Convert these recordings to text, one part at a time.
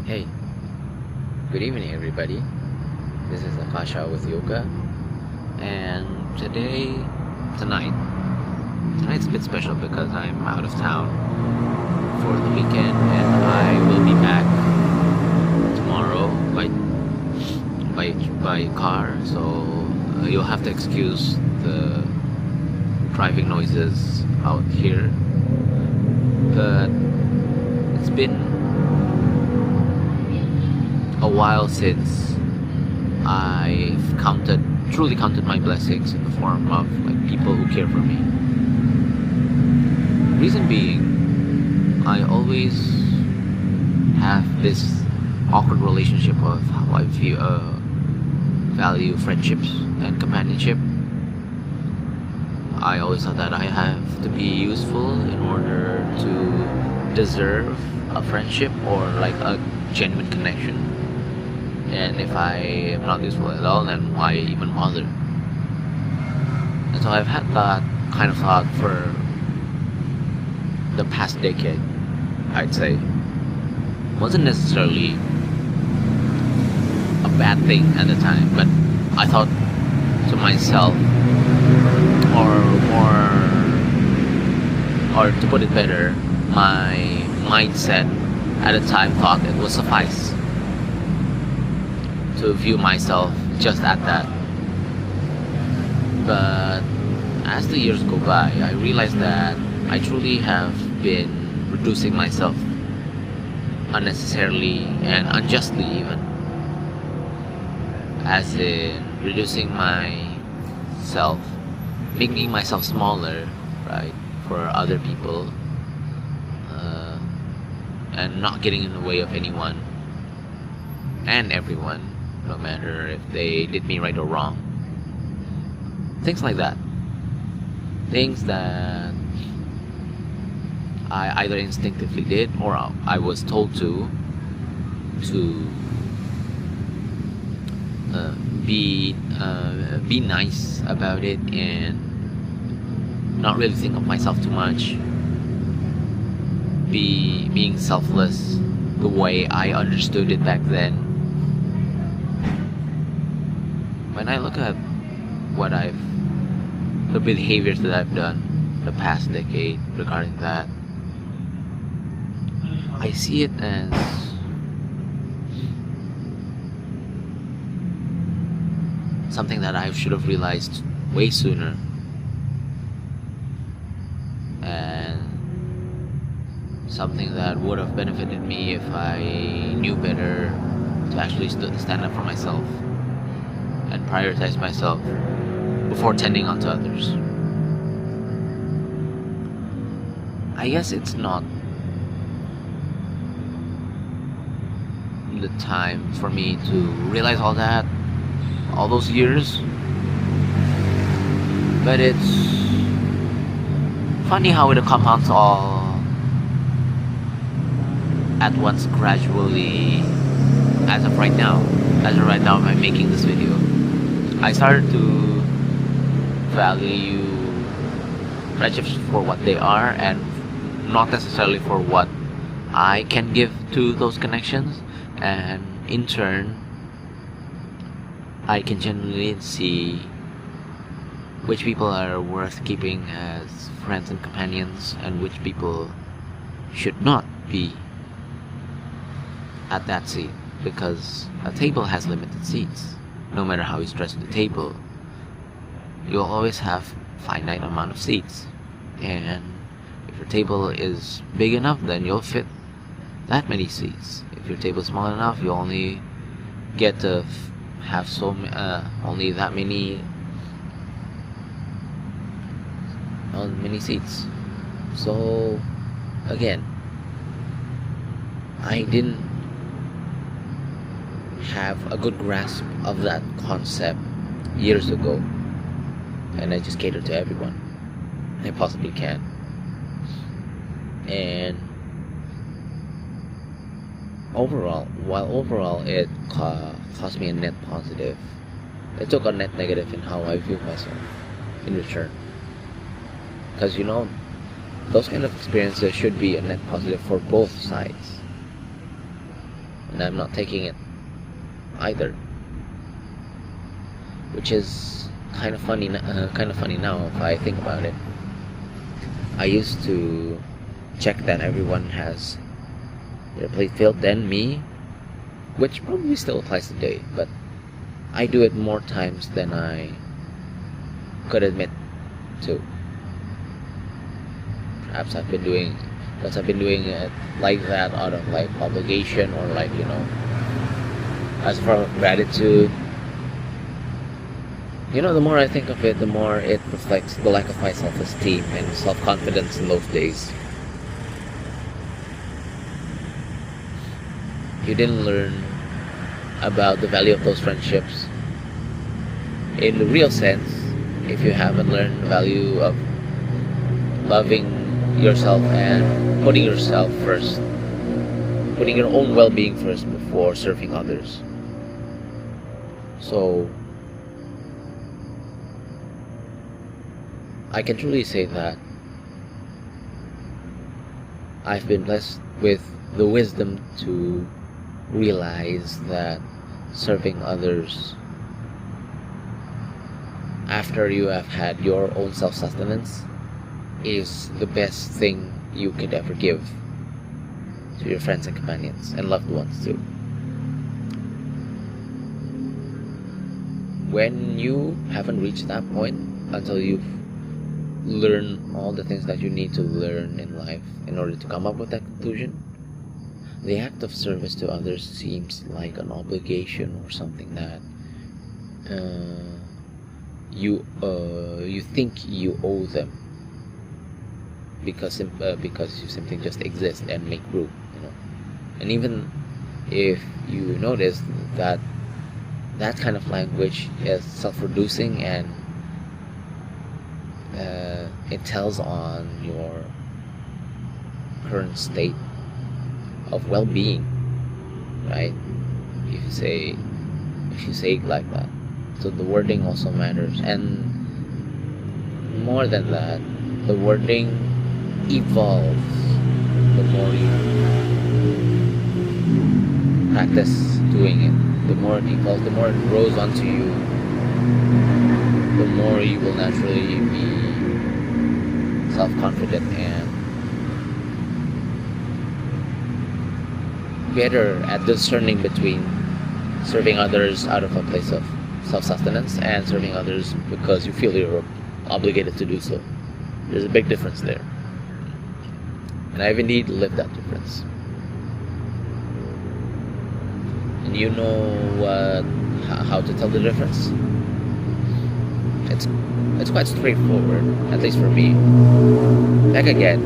Hey, good evening, everybody. This is Akasha with Yoga, and tonight's a bit special because I'm out of town for the weekend, and I will be back tomorrow by car. So you'll have to excuse the driving noises out here. But it's been a while since I've truly counted my blessings in the form of people who care for me. Reason being, I always have this awkward relationship of how I value friendships and companionship. I always thought that I have to be useful in order to deserve a friendship or a genuine connection. And if I am not useful at all, then why even bother? And so I've had that kind of thought for the past decade, I'd say. It wasn't necessarily a bad thing at the time, but I thought to myself, or to put it better, my mindset at the time thought it would suffice to view myself just at that. But as the years go by, I realized that I truly have been reducing myself unnecessarily and unjustly, even. As in reducing myself, making myself smaller, right, for other people, and not getting in the way of anyone and everyone, no matter if they did me right or wrong. Things like that. Things that I either instinctively did or I was told to be nice about it and not really think of myself too much. Being selfless the way I understood it back then. When I look at the behaviors that I've done the past decade regarding that, I see it as something that I should have realized way sooner, and something that would have benefited me if I knew better to actually stand up for myself and prioritize myself before tending onto others. I guess it's not the time for me to realize all those years, but it's funny how it compounds all at once gradually. As of right now, I'm making this video, I started to value friendships for what they are and not necessarily for what I can give to those connections. And in turn, I can genuinely see which people are worth keeping as friends and companions and which people should not be at that seat, because a table has limited seats. No matter how you stretch the table, you'll always have finite amount of seats, and if your table is big enough, then you'll fit that many seats. If your table is small enough, you only get to have only that many seats. So again, I didn't have a good grasp of that concept years ago, and I just cater to everyone I possibly can. And overall it cost me a net positive, it took a net negative in how I view myself in return. Because those kind of experiences should be a net positive for both sides. and I'm not taking it either, which is kind of funny. Kind of funny now if I think about it. I used to check that everyone has their plate filled than me, which probably still applies today, but I do it more times than I could admit to. Perhaps I've been doing it like that out of like obligation, or like, as a form of gratitude. The more I think of it, the more it reflects the lack of my self-esteem and self-confidence in those days. You didn't learn about the value of those friendships in the real sense if you haven't learned the value of loving yourself and putting yourself first, putting your own well-being first before serving others. So I can truly say that I've been blessed with the wisdom to realize that serving others after you have had your own self-sustenance is the best thing you could ever give to your friends and companions and loved ones too. When you haven't reached that point until you've learned all the things that you need to learn in life in order to come up with that conclusion, the act of service to others seems like an obligation or something that you think you owe them because you simply just exist and make room, And even if you notice that kind of language is self-reducing and it tells on your current state of well-being, right? If you say it like that, so the wording also matters, and more than that, the wording evolves the more you practice doing it. The more it evolves, the more it grows onto you, the more you will naturally be self-confident and better at discerning between serving others out of a place of self-sustenance and serving others because you feel you're obligated to do so. There's a big difference there, and I've indeed lived that difference. And you know how to tell the difference? It's quite straightforward, at least for me. Back again,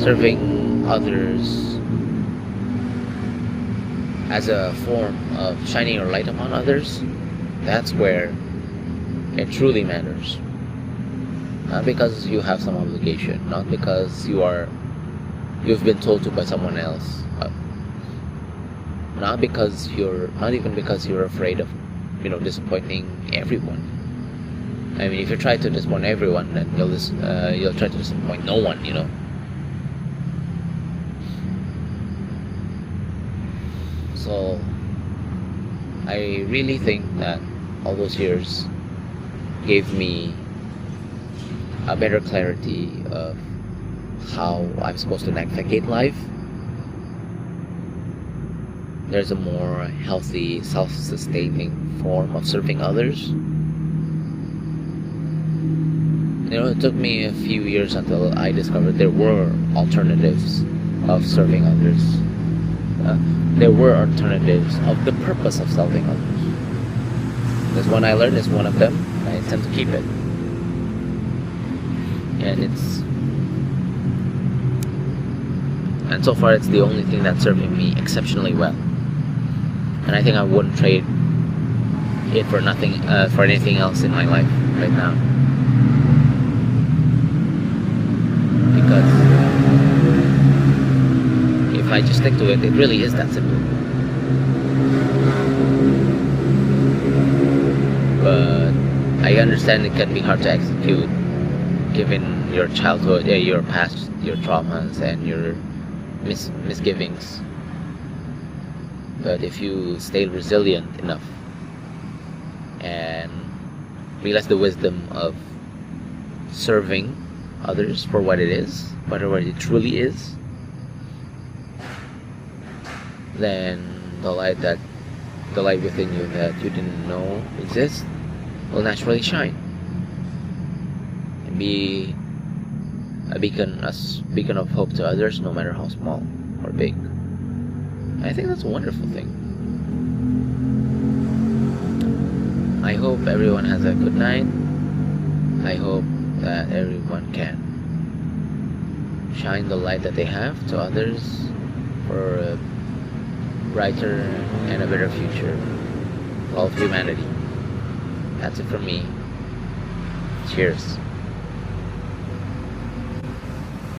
serving others as a form of shining your light upon others, that's where it truly matters. Not because you have some obligation, not because you've been told to by someone else, not even because you're afraid of disappointing everyone. I mean, if you try to disappoint everyone, then you'll try to disappoint no one, So I really think that all those years gave me a better clarity of how I'm supposed to navigate life. There's a more healthy, self-sustaining form of serving others. It took me a few years until I discovered there were alternatives of serving others. There were alternatives of the purpose of serving others. This one I learned is one of them. I intend to keep it. And so far it's the only thing that's serving me exceptionally well. And I think I wouldn't trade it for anything else in my life right now. Because if I just stick to it, it really is that simple. But I understand it can be hard to execute given your childhood, your past, your traumas, and your misgivings. But if you stay resilient enough and realize the wisdom of serving others for what it is, whatever it truly is, then the light within you that you didn't know exists will naturally shine and be a beacon of hope to others, no matter how small or big. I think that's a wonderful thing. I hope everyone has a good night. I hope that everyone can shine the light that they have to others for a brighter and a better future for all of humanity. That's it from me. Cheers.